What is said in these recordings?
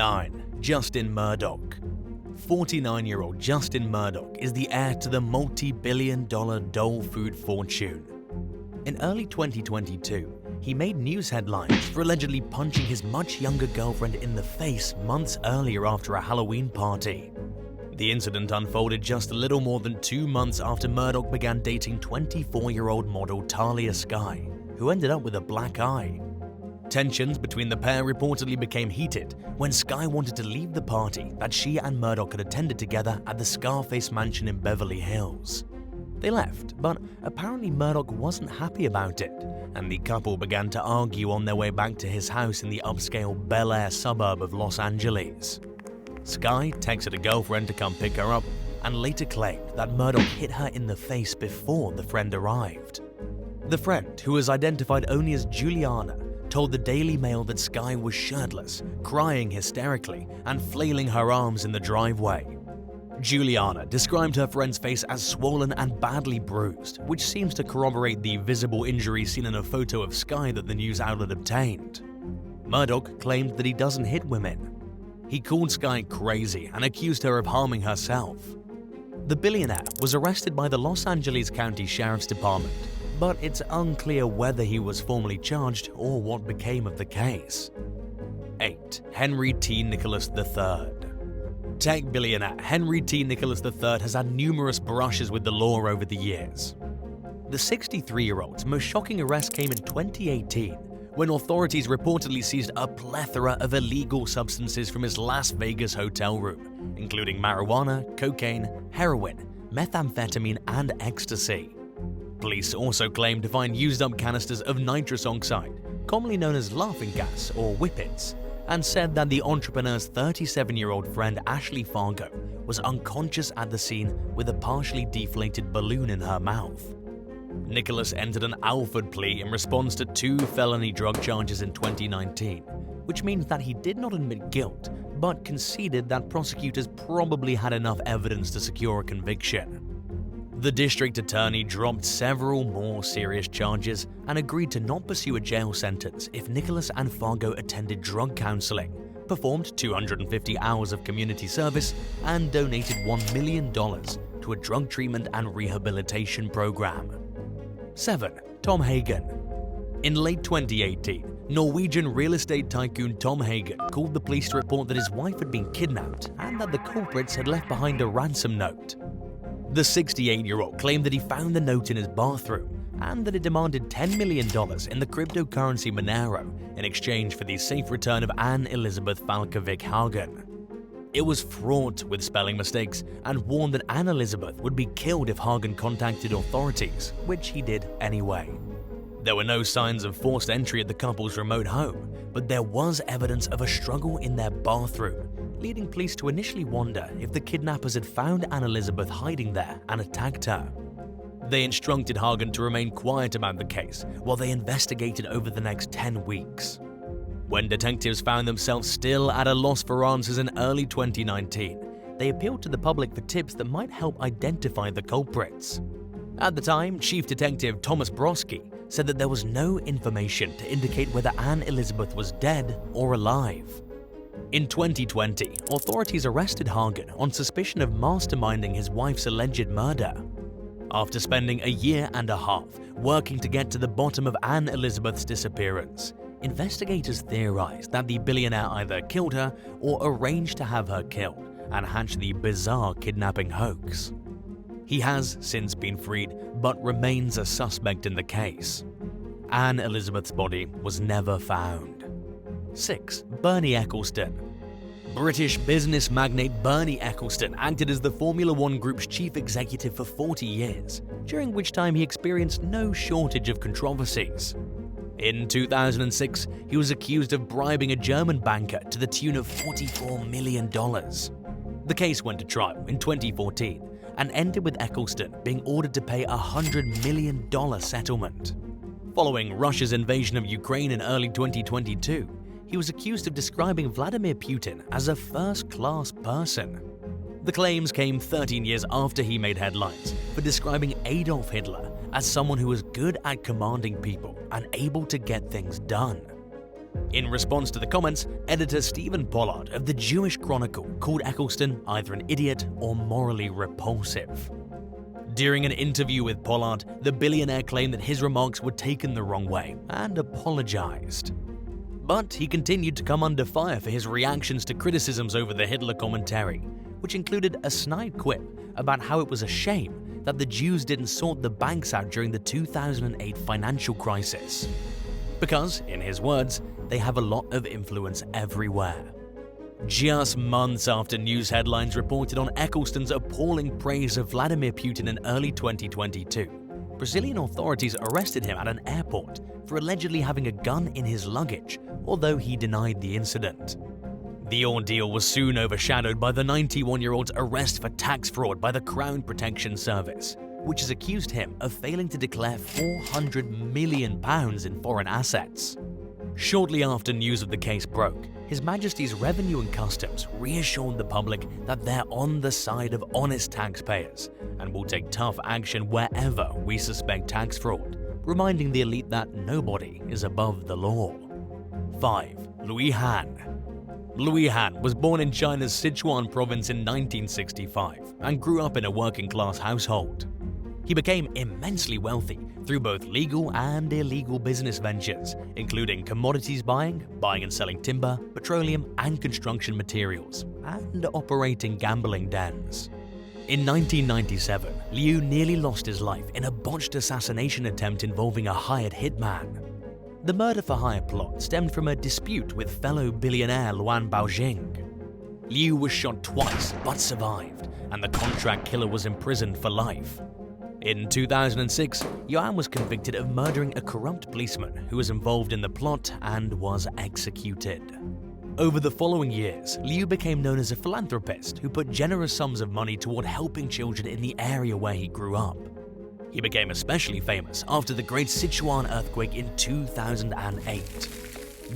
9. Justin Murdoch. 49-year-old Justin Murdoch is the heir to the multi-billion-dollar Dole food fortune. In early 2022, he made news headlines for allegedly punching his much younger girlfriend in the face months earlier after a Halloween party. The incident unfolded just a little more than 2 months after Murdoch began dating 24-year-old model Talia Skye, who ended up with a black eye. Tensions between the pair reportedly became heated when Skye wanted to leave the party that she and Murdoch had attended together at the Scarface mansion in Beverly Hills. They left, but apparently Murdoch wasn't happy about it, and the couple began to argue on their way back to his house in the upscale Bel Air suburb of Los Angeles. Skye texted a girlfriend to come pick her up and later claimed that Murdoch hit her in the face before the friend arrived. The friend, who was identified only as Juliana, told the Daily Mail that Skye was shirtless, crying hysterically, and flailing her arms in the driveway. Juliana described her friend's face as swollen and badly bruised, which seems to corroborate the visible injury seen in a photo of Skye that the news outlet obtained. Murdoch claimed that he doesn't hit women. He called Skye crazy and accused her of harming herself. The billionaire was arrested by the Los Angeles County Sheriff's Department, but it's unclear whether he was formally charged or what became of the case. 8. Henry T. Nicholas III. Tech billionaire Henry T. Nicholas III has had numerous brushes with the law over the years. The 63-year-old's most shocking arrest came in 2018, when authorities reportedly seized a plethora of illegal substances from his Las Vegas hotel room, including marijuana, cocaine, heroin, methamphetamine, and ecstasy. Police also claimed to find used-up canisters of nitrous oxide, commonly known as laughing gas or whippets, and said that the entrepreneur's 37-year-old friend Ashley Fargo was unconscious at the scene with a partially deflated balloon in her mouth. Nicholas entered an Alford plea in response to 2 felony drug charges in 2019, which means that he did not admit guilt, but conceded that prosecutors probably had enough evidence to secure a conviction. The district attorney dropped several more serious charges and agreed to not pursue a jail sentence if Nicholas and Fargo attended drug counseling, performed 250 hours of community service, and donated $1 million to a drug treatment and rehabilitation program. 7. Tom Hagen. In late 2018, Norwegian real estate tycoon Tom Hagen called the police to report that his wife had been kidnapped and that the culprits had left behind a ransom note. The 68-year-old claimed that he found the note in his bathroom and that it demanded $10 million in the cryptocurrency Monero in exchange for the safe return of Anne Elizabeth Falkovik Hagen. It was fraught with spelling mistakes and warned that Anne Elizabeth would be killed if Hagen contacted authorities, which he did anyway. There were no signs of forced entry at the couple's remote home, but there was evidence of a struggle in their bathroom, leading police to initially wonder if the kidnappers had found Anne Elizabeth hiding there and attacked her. They instructed Hagen to remain quiet about the case while they investigated over the next 10 weeks. When detectives found themselves still at a loss for answers in early 2019, they appealed to the public for tips that might help identify the culprits. At the time, Chief Detective Thomas Broski said that there was no information to indicate whether Anne Elizabeth was dead or alive. In 2020, authorities arrested Hagen on suspicion of masterminding his wife's alleged murder. After spending a year and a half working to get to the bottom of Anne Elizabeth's disappearance, investigators theorized that the billionaire either killed her or arranged to have her killed and hatched the bizarre kidnapping hoax. He has since been freed, but remains a suspect in the case. Anne Elizabeth's body was never found. 6. Bernie Eccleston. British business magnate Bernie Eccleston acted as the Formula One Group's chief executive for 40 years, during which time he experienced no shortage of controversies. In 2006, he was accused of bribing a German banker to the tune of $44 million. The case went to trial in 2014 and ended with Eccleston being ordered to pay a $100 million settlement. Following Russia's invasion of Ukraine in early 2022, he was accused of describing Vladimir Putin as a first-class person. The claims came 13 years after he made headlines for describing Adolf Hitler as someone who was good at commanding people and able to get things done. In response to the comments, editor Stephen Pollard of the Jewish Chronicle called Eccleston either an idiot or morally repulsive. During an interview with Pollard, the billionaire claimed that his remarks were taken the wrong way and apologized. But he continued to come under fire for his reactions to criticisms over the Hitler commentary, which included a snide quip about how it was a shame that the Jews didn't sort the banks out during the 2008 financial crisis. Because, in his words, they have a lot of influence everywhere. Just months after news headlines reported on Eccleston's appalling praise of Vladimir Putin in early 2022, Brazilian authorities arrested him at an airport for allegedly having a gun in his luggage, although he denied the incident. The ordeal was soon overshadowed by the 91-year-old's arrest for tax fraud by the Crown Protection Service, which has accused him of failing to declare £400 million in foreign assets. Shortly after news of the case broke, His Majesty's Revenue and Customs reassured the public that they're on the side of honest taxpayers and will take tough action wherever we suspect tax fraud, reminding the elite that nobody is above the law. 5. Louis Han. Louis Han was born in China's Sichuan province in 1965 and grew up in a working-class household. He became immensely wealthy through both legal and illegal business ventures, including commodities buying and selling timber, petroleum, and construction materials, and operating gambling dens. In 1997, Liu nearly lost his life in a botched assassination attempt involving a hired hitman. The murder-for-hire plot stemmed from a dispute with fellow billionaire Luan Baojing. Liu was shot twice but survived, and the contract killer was imprisoned for life. In 2006, Yuan was convicted of murdering a corrupt policeman who was involved in the plot and was executed. Over the following years, Liu became known as a philanthropist who put generous sums of money toward helping children in the area where he grew up. He became especially famous after the Great Sichuan earthquake in 2008.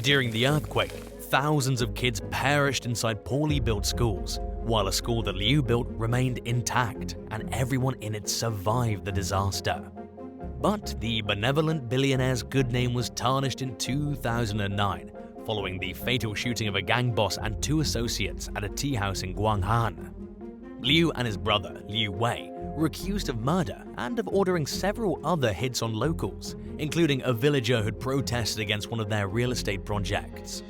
During the earthquake, thousands of kids perished inside poorly built schools, while a school that Liu built remained intact and everyone in it survived the disaster. But the benevolent billionaire's good name was tarnished in 2009 following the fatal shooting of a gang boss and 2 associates at a tea house in Guanghan. Liu and his brother, Liu Wei, were accused of murder and of ordering several other hits on locals, including a villager who'd protested against one of their real estate projects.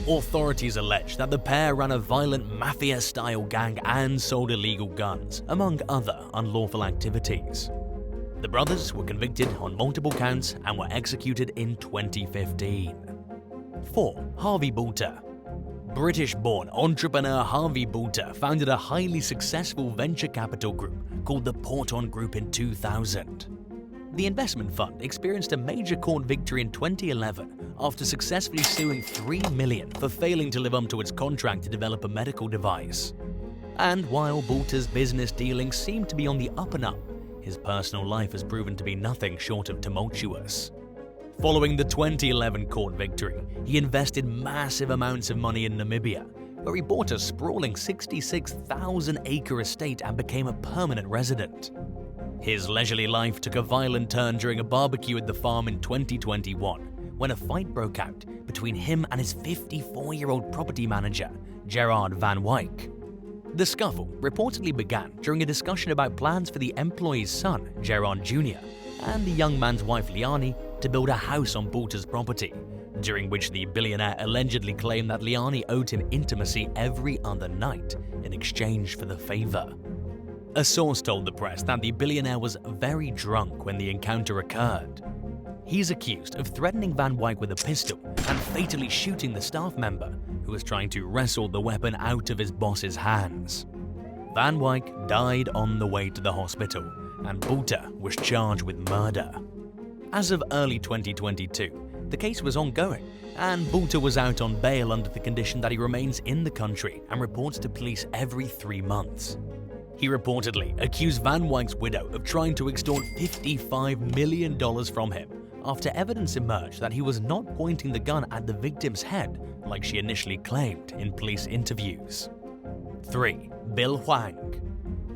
Authorities allege that the pair ran a violent mafia-style gang and sold illegal guns, among other unlawful activities. The brothers were convicted on multiple counts and were executed in 2015. 4. Harvey Butler. British-born entrepreneur Harvey Butler founded a highly successful venture capital group called the Porton Group in 2000. The investment fund experienced a major court victory in 2011 after successfully suing $3 million for failing to live up to its contract to develop a medical device. And while Butler's business dealings seem to be on the up and up, his personal life has proven to be nothing short of tumultuous. Following the 2011 court victory, he invested massive amounts of money in Namibia, where he bought a sprawling 66,000-acre estate and became a permanent resident. His leisurely life took a violent turn during a barbecue at the farm in 2021, when a fight broke out between him and his 54-year-old property manager, Gerard Van Wyck. The scuffle reportedly began during a discussion about plans for the employee's son, Gerard Jr., and the young man's wife, Liani, to build a house on Butler's property, during which the billionaire allegedly claimed that Liani owed him intimacy every other night in exchange for the favor. A source told the press that the billionaire was very drunk when the encounter occurred. He's accused of threatening Van Wyck with a pistol and fatally shooting the staff member who was trying to wrestle the weapon out of his boss's hands. Van Wyck died on the way to the hospital, and Butler was charged with murder. As of early 2022, the case was ongoing, and Butler was out on bail under the condition that he remains in the country and reports to police every 3 months. He reportedly accused Van Wyck's widow of trying to extort $55 million from him after evidence emerged that he was not pointing the gun at the victim's head like she initially claimed in police interviews. 3. Bill Wang.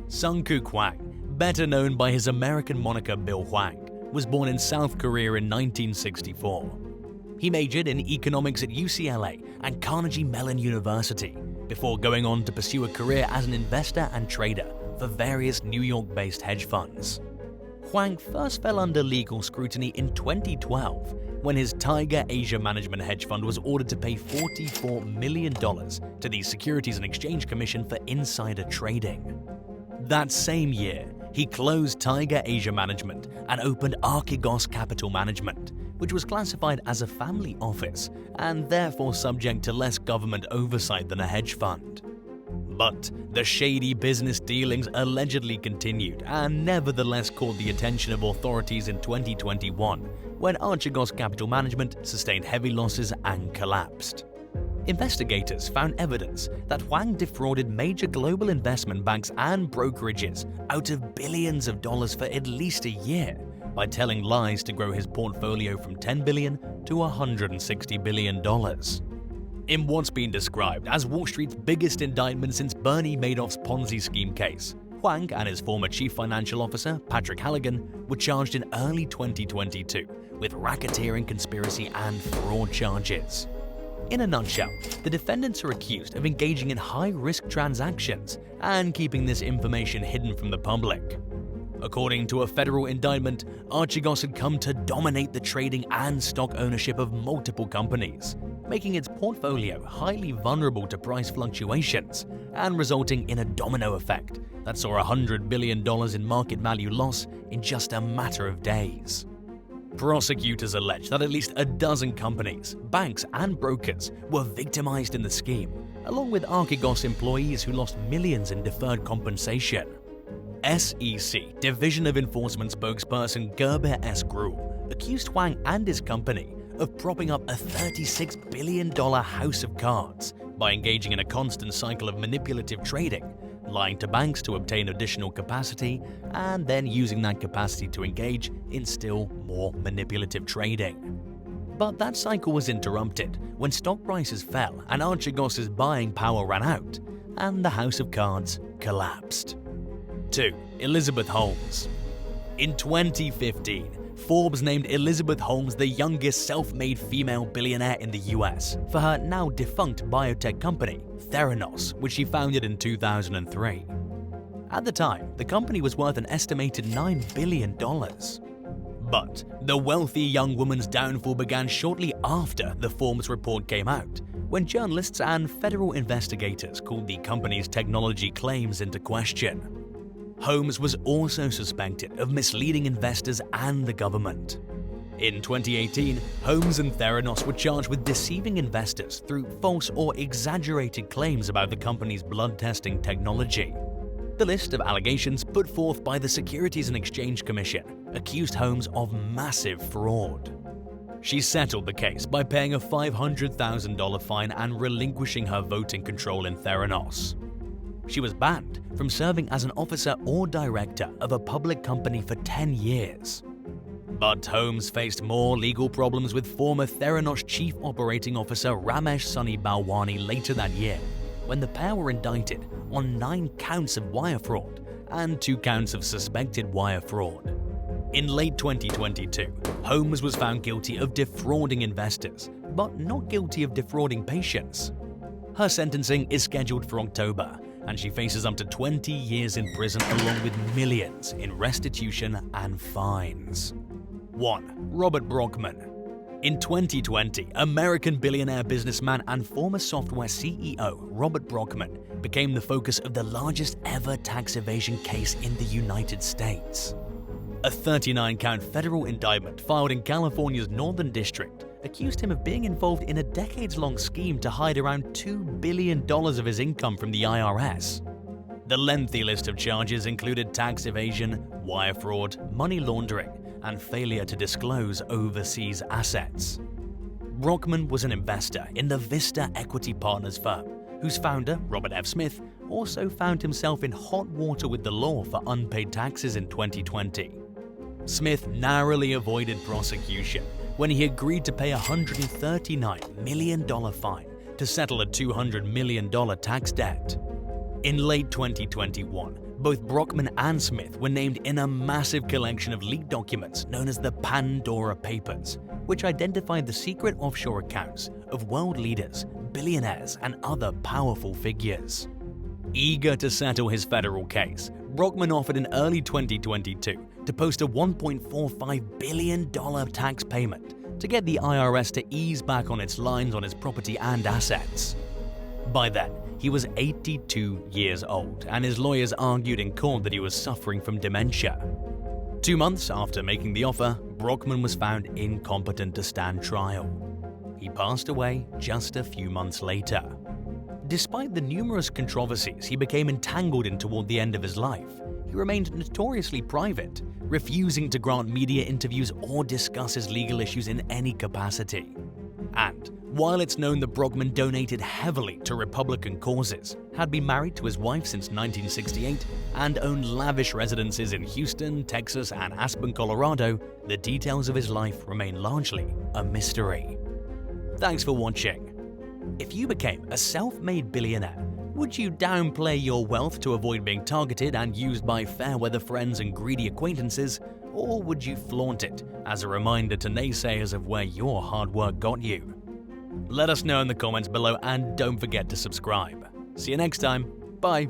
Sung-Kuk Wang, better known by his American moniker Bill Wang, was born in South Korea in 1964. He majored in economics at UCLA and Carnegie Mellon University before going on to pursue a career as an investor and trader for various New York-based hedge funds. Wang first fell under legal scrutiny in 2012 when his Tiger Asia Management hedge fund was ordered to pay $44 million to the Securities and Exchange Commission for insider trading. That same year, he closed Tiger Asia Management and opened Archegos Capital Management, which was classified as a family office and therefore subject to less government oversight than a hedge fund. But the shady business dealings allegedly continued and nevertheless caught the attention of authorities in 2021 when Archegos Capital Management sustained heavy losses and collapsed. Investigators found evidence that Wang defrauded major global investment banks and brokerages out of billions of dollars for at least a year by telling lies to grow his portfolio from $10 billion to $160 billion. In what's been described as Wall Street's biggest indictment since Bernie Madoff's Ponzi scheme case, Wang and his former chief financial officer, Patrick Hagen, were charged in early 2022 with racketeering, conspiracy, and fraud charges. In a nutshell, the defendants are accused of engaging in high-risk transactions and keeping this information hidden from the public. According to a federal indictment, Archegos had come to dominate the trading and stock ownership of multiple companies, making its portfolio highly vulnerable to price fluctuations and resulting in a domino effect that saw $100 billion in market value loss in just a matter of days. Prosecutors allege that at least a dozen companies, banks, and brokers were victimized in the scheme, along with Archegos employees who lost millions in deferred compensation. SEC Division of Enforcement spokesperson Gerber S. Gruhl accused Wang and his company of propping up a $36 billion house of cards by engaging in a constant cycle of manipulative trading, lying to banks to obtain additional capacity, and then using that capacity to engage in still more manipulative trading. But that cycle was interrupted when stock prices fell and Archegos' buying power ran out, and the house of cards collapsed. 2. Elizabeth Holmes. In 2015, Forbes named Elizabeth Holmes the youngest self-made female billionaire in the US for her now defunct biotech company, Theranos, which she founded in 2003. At the time, the company was worth an estimated $9 billion. But the wealthy young woman's downfall began shortly after the Forbes report came out, when journalists and federal investigators called the company's technology claims into question. Holmes was also suspected of misleading investors and the government. In 2018, Holmes and Theranos were charged with deceiving investors through false or exaggerated claims about the company's blood testing technology. The list of allegations put forth by the Securities and Exchange Commission accused Holmes of massive fraud. She settled the case by paying a $500,000 fine and relinquishing her voting control in Theranos. She was banned from serving as an officer or director of a public company for 10 years. But Holmes faced more legal problems with former Theranos chief operating officer Ramesh Sunny Balwani later that year, when the pair were indicted on 9 counts of wire fraud and 2 counts of suspected wire fraud. In late 2022, Holmes was found guilty of defrauding investors, but not guilty of defrauding patients. Her sentencing is scheduled for October, and she faces up to 20 years in prison along with millions in restitution and fines. 1. Robert Brockman. In 2020, American billionaire businessman and former software CEO Robert Brockman became the focus of the largest ever tax evasion case in the United States. A 39-count federal indictment filed in California's Northern District accused him of being involved in a decades-long scheme to hide around $2 billion of his income from the IRS. The lengthy list of charges included tax evasion, wire fraud, money laundering, and failure to disclose overseas assets. Brockman was an investor in the Vista Equity Partners firm, whose founder, Robert F. Smith, also found himself in hot water with the law for unpaid taxes in 2020. Smith narrowly avoided prosecution when he agreed to pay a $139 million fine to settle a $200 million tax debt. In late 2021, both Brockman and Smith were named in a massive collection of leaked documents known as the Pandora Papers, which identified the secret offshore accounts of world leaders, billionaires, and other powerful figures. Eager to settle his federal case, Brockman offered in early 2022 to post a $1.45 billion tax payment to get the IRS to ease back on its lines on his property and assets. By then, he was 82 years old, and his lawyers argued in court that he was suffering from dementia. 2 months after making the offer, Brockman was found incompetent to stand trial. He passed away just a few months later. Despite the numerous controversies he became entangled in toward the end of his life, he remained notoriously private, refusing to grant media interviews or discuss his legal issues in any capacity. And while it's known that Brockman donated heavily to Republican causes, had been married to his wife since 1968, and owned lavish residences in Houston, Texas, and Aspen, Colorado, the details of his life remain largely a mystery. Thanks for watching. If you became a self-made billionaire, would you downplay your wealth to avoid being targeted and used by fair-weather friends and greedy acquaintances, or would you flaunt it as a reminder to naysayers of where your hard work got you? Let us know in the comments below, and don't forget to subscribe. See you next time. Bye.